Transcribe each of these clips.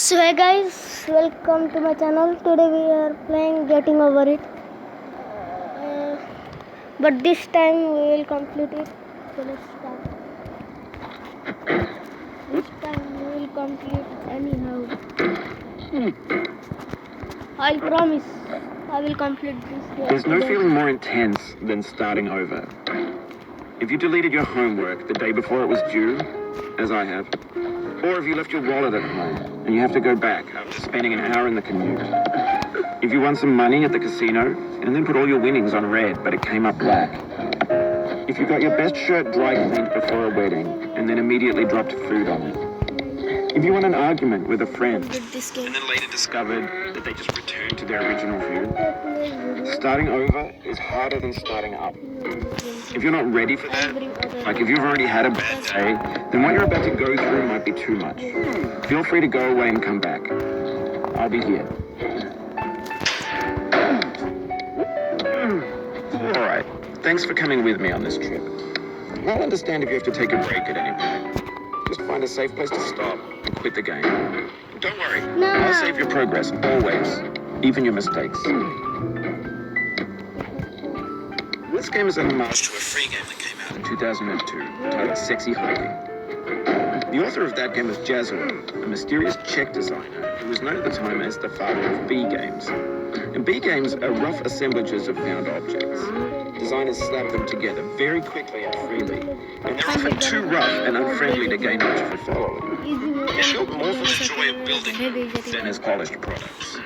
So hey guys, welcome to my channel. Today we are playing Getting Over It. But this time we will complete it. So let's start. This time we will complete anyhow. I promise I will complete this game. There's no feeling more intense than starting over. If you deleted your homework the day before it was due, as I have, or if you left your wallet at home and you have to go back after spending an hour in the commute. If you won some money at the casino and then put all your winnings on red but it came up black. If you got your best shirt dry cleaned before a wedding and then immediately dropped food on it. If you won an argument with a friend and then later discovered that they just returned to their original view. Starting over is harder than starting up. If you're not ready for that, like if you've already had a bad day, then what you're about to go through might be too much. Feel free to go away and come back. I'll be here. Alright, thanks for coming with me on this trip. I'll understand if you have to take a break at any point. Just find a safe place to stop and quit the game. Don't worry, I'll save your progress, always, even your mistakes. This game is a homage to a free game that came out in 2002, titled Sexy Hiking. The author of that game was Jazzo, a mysterious Czech designer who was known at the time as the father of B games. And B games are rough assemblages of found objects. Designers slap them together very quickly and freely, and they're often too rough and unfriendly to gain much of a following. They're built more for the joy of building than as polished products.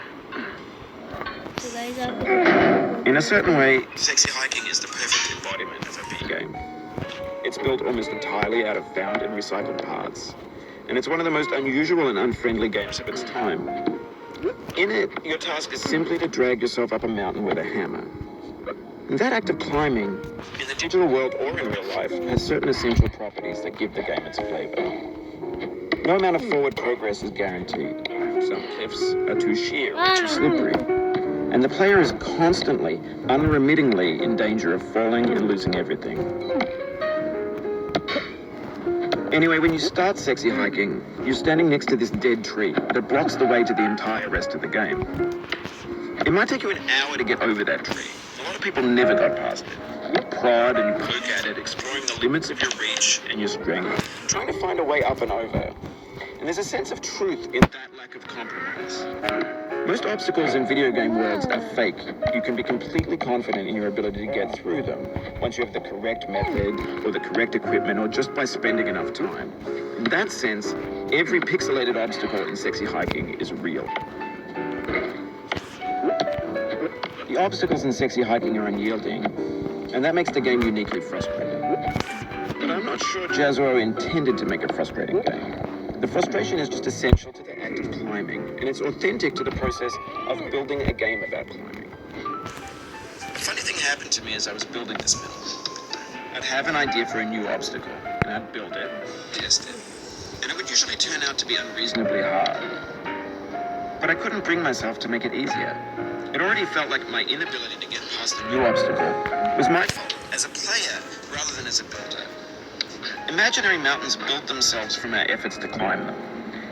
In a certain way, Sexy Hiking is the perfect embodiment of a B game. It's built almost entirely out of found and recycled parts, and it's one of the most unusual and unfriendly games of its time. In it, your task is simply to drag yourself up a mountain with a hammer. And that act of climbing, in the digital world or in real life, has certain essential properties that give the game its flavor. No amount of forward progress is guaranteed. Some cliffs are too sheer or too slippery. And the player is constantly, unremittingly in danger of falling and losing everything. Anyway, when you start Sexy Hiking, you're standing next to this dead tree that blocks the way to the entire rest of the game. It might take you an hour to get over that tree. A lot of people never got past it. You prod and you poke at it, exploring the limits of your reach and your strength, trying to find a way up and over. And there's a sense of truth in that lack of compromise. Most obstacles in video game worlds are fake. You can be completely confident in your ability to get through them once you have the correct method or the correct equipment or just by spending enough time. In that sense, every pixelated obstacle in Sexy Hiking is real. The obstacles in Sexy Hiking are unyielding, and that makes the game uniquely frustrating. But I'm not sure Jazzo intended to make a frustrating game. The frustration is just essential to the act of climbing, and it's authentic to the process of building a game about climbing. A funny thing happened to me as I was building this build. I'd have an idea for a new obstacle, and I'd build it, test it, and it would usually turn out to be unreasonably hard. But I couldn't bring myself to make it easier. It already felt like my inability to get past a new obstacle was my fault as a player rather than as a builder. Imaginary mountains build themselves from our efforts to climb them,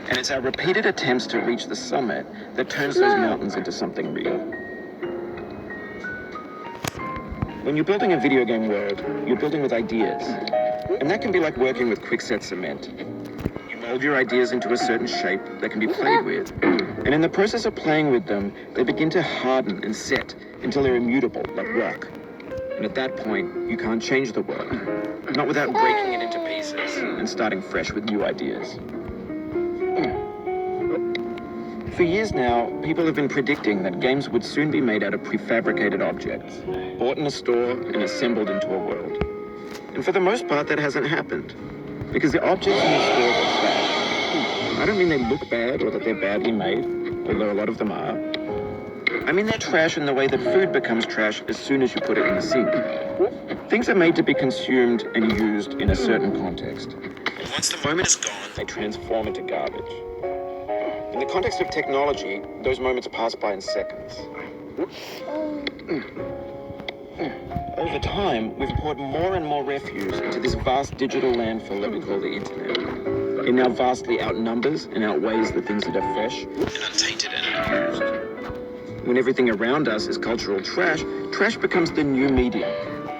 and it's our repeated attempts to reach the summit that turns those mountains into something real. When you're building a video game world, you're building with ideas, and that can be like working with quickset cement. You mold your ideas into a certain shape that can be played with, and in the process of playing with them, they begin to harden and set until they're immutable, like rock. And at that point, you can't change the world, not without breaking it into pieces and starting fresh with new ideas. For years now, people have been predicting that games would soon be made out of prefabricated objects, bought in a store and assembled into a world. And for the most part, that hasn't happened, because the objects in the stores are trash. I don't mean they look bad or that they're badly made, although a lot of them are. I mean they're trash in the way that food becomes trash as soon as you put it in the sink. Things are made to be consumed and used in a certain context. And once the moment is gone, they transform into garbage. In the context of technology, those moments pass by in seconds. Over time, we've poured more and more refuse into this vast digital landfill that we call the internet. It now vastly outnumbers and outweighs the things that are fresh and untainted and unused. When everything around us is cultural trash, trash becomes the new medium,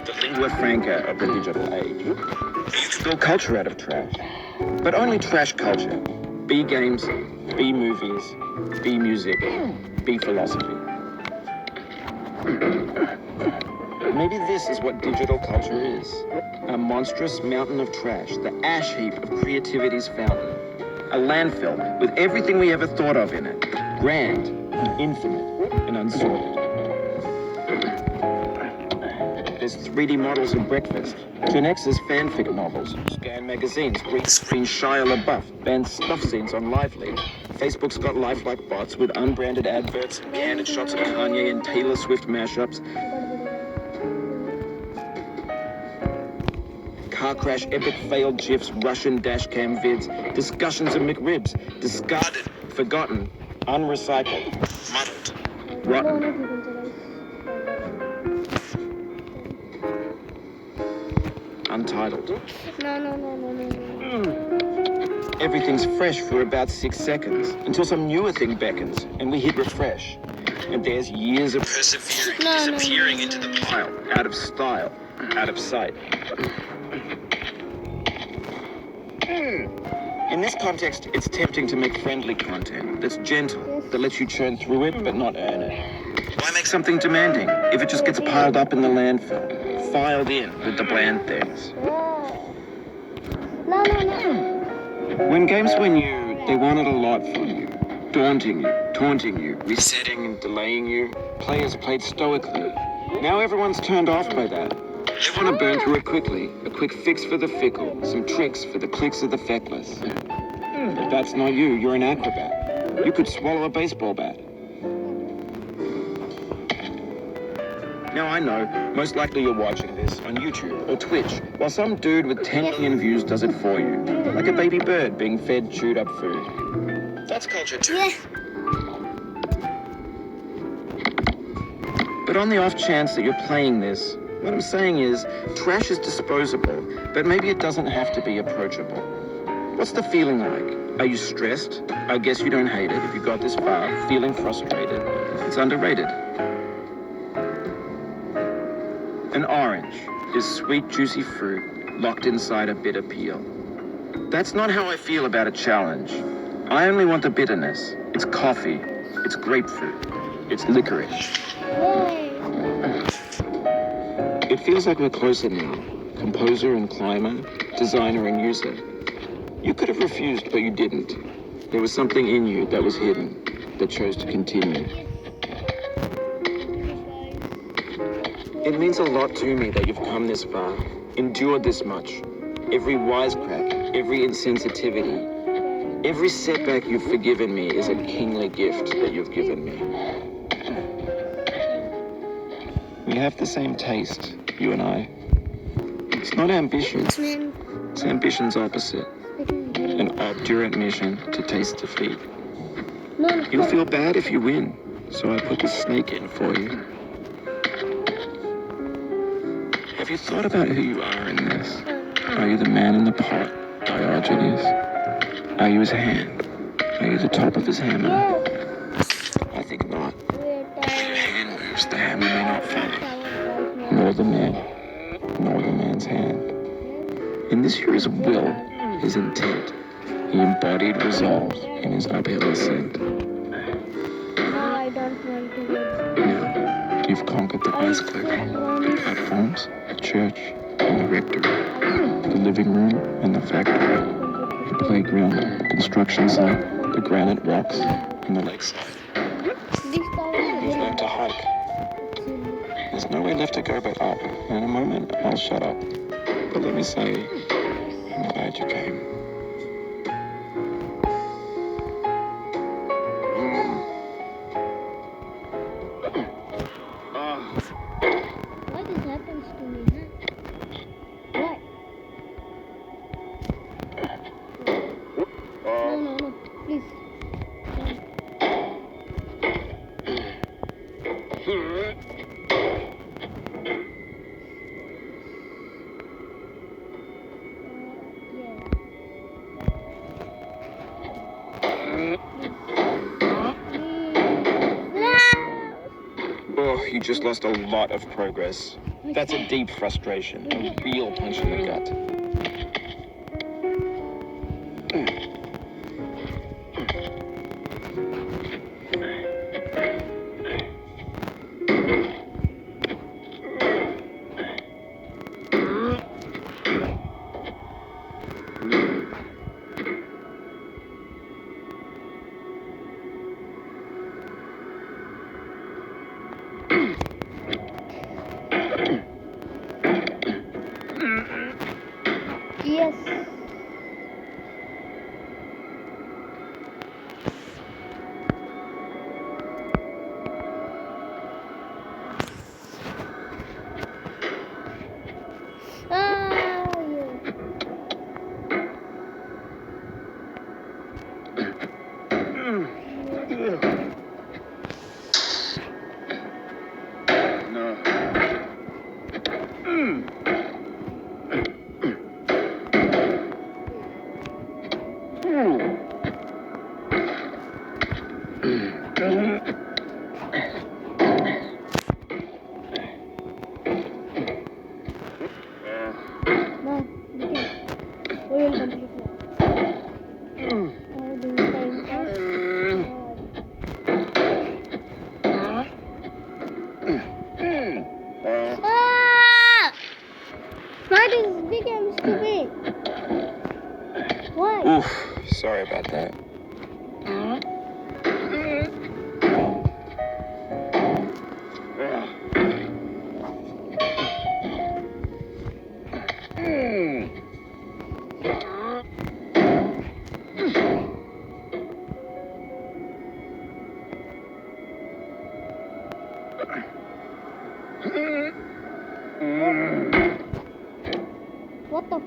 the lingua franca of the digital age. You can build culture out of trash, but only trash culture. B games, B movies, B music, B philosophy. Maybe this is what digital culture is. A monstrous mountain of trash, the ash heap of creativity's fountain. A landfill with everything we ever thought of in it. Grand, infinite, and unsorted. There's 3D models of breakfast, Gen X's fanfic novels, scan magazines, green screen Shia LaBeouf, banned stuff scenes on Lively. Facebook's got lifelike bots with unbranded adverts, candid shots of Kanye and Taylor Swift mashups. Car crash, epic failed GIFs, Russian dashcam vids, discussions of McRibs, discarded, forgotten, unrecycled, muddled, rotten. Untitled. No. Everything's fresh for about 6 seconds until some newer thing beckons and we hit refresh. And there's years of persevering, disappearing into the pile, out of style, out of sight. In this context, it's tempting to make friendly content that's gentle, that lets you churn through it but not earn it. Why make something demanding if it just gets piled up in the landfill, filed in with the bland things? No. When games were new, they wanted a lot from you. Daunting you, taunting you, resetting and delaying you. Players played stoically. Now everyone's turned off by that. They want to burn through it quickly. A quick fix for the fickle. Some tricks for the clicks of the feckless. But that's not you. You're an acrobat. You could swallow a baseball bat. Now I know, most likely you're watching this on YouTube or Twitch, while some dude with 10 million views does it for you. Like a baby bird being fed chewed up food. That's culture too. Yeah. But on the off chance that you're playing this, what I'm saying is, trash is disposable, but maybe it doesn't have to be approachable. What's the feeling like? Are you stressed? I guess you don't hate it if you got this far, feeling frustrated. It's underrated. An orange is sweet, juicy fruit locked inside a bitter peel. That's not how I feel about a challenge. I only want the bitterness. It's coffee. It's grapefruit. It's licorice. Yay. It feels like we're closer now. Composer and climber, designer and user. You could have refused, but you didn't. There was something in you that was hidden, that chose to continue. It means a lot to me that you've come this far, endured this much. Every wisecrack, every insensitivity, every setback you've forgiven me is a kingly gift that you've given me. We have the same taste, you and I. It's not ambition, it's ambition's opposite. An obdurate mission to taste defeat. You'll feel bad if you win, so I put the snake in for you. Have you thought about who you are in this? Are you the man in the pot, Diogenes? Are you his hand? Are you the top of his hammer? I think not. If your hand moves, the hammer may not fall. Nor the man, nor the man's hand. In this here is will, his intent. He embodied resolve in his uphill ascent. No, I don't want to get. Now, you've conquered the ice cliff, the platforms, the church, and the rectory, the living room and the factory, the playground, the construction site, the granite rocks, and the lakeside. You've learned to hike. There's nowhere left to go but up, and in a moment, I'll shut up. But let me say, I'm glad you came. What has happened to me, huh? What? No, please. Yeah. You just lost a lot of progress. That's a deep frustration, a real punch in the gut. Yes. Yeah. No, we can. We will complete now. The time pass. Ah! Why does this game stupid? Why? Oof, sorry about that. What the?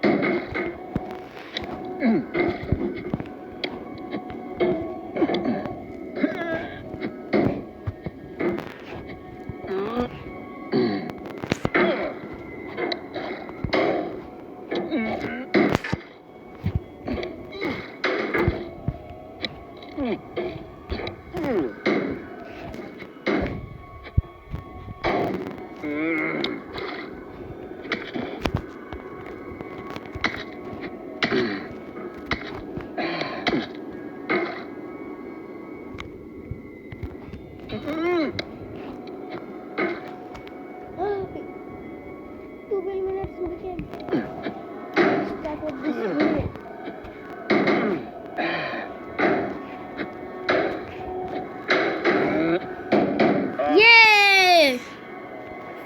Yay!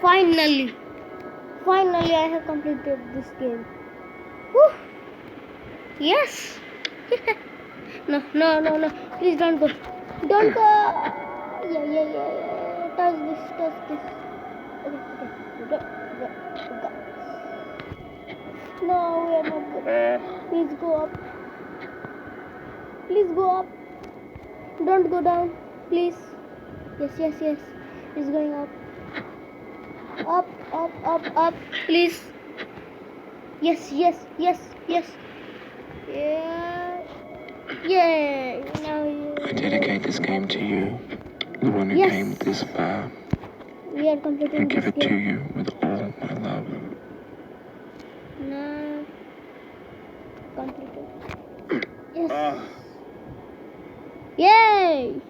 Finally! Finally, I have completed this game. Whew. Yes! No, no, no, no. Please don't go. Don't go! Yeah. Touch this. Okay. Go. No, we are not good. Please go up. Please go up. Don't go down. Please. Yes. He's going up. Up. Please. Yes. Yeah. Yay. Now you. I dedicate this game to you, the one who Yes. came this far. We are completing I give this it to game. you with all my love. Now completed. Yes. Yay!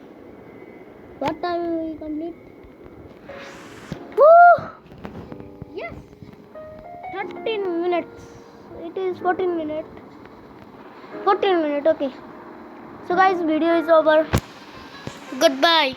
What time will we complete? Woo! Yes. 13 minutes. It is 14 minutes. 14 minutes. Okay. So guys, video is over. Goodbye.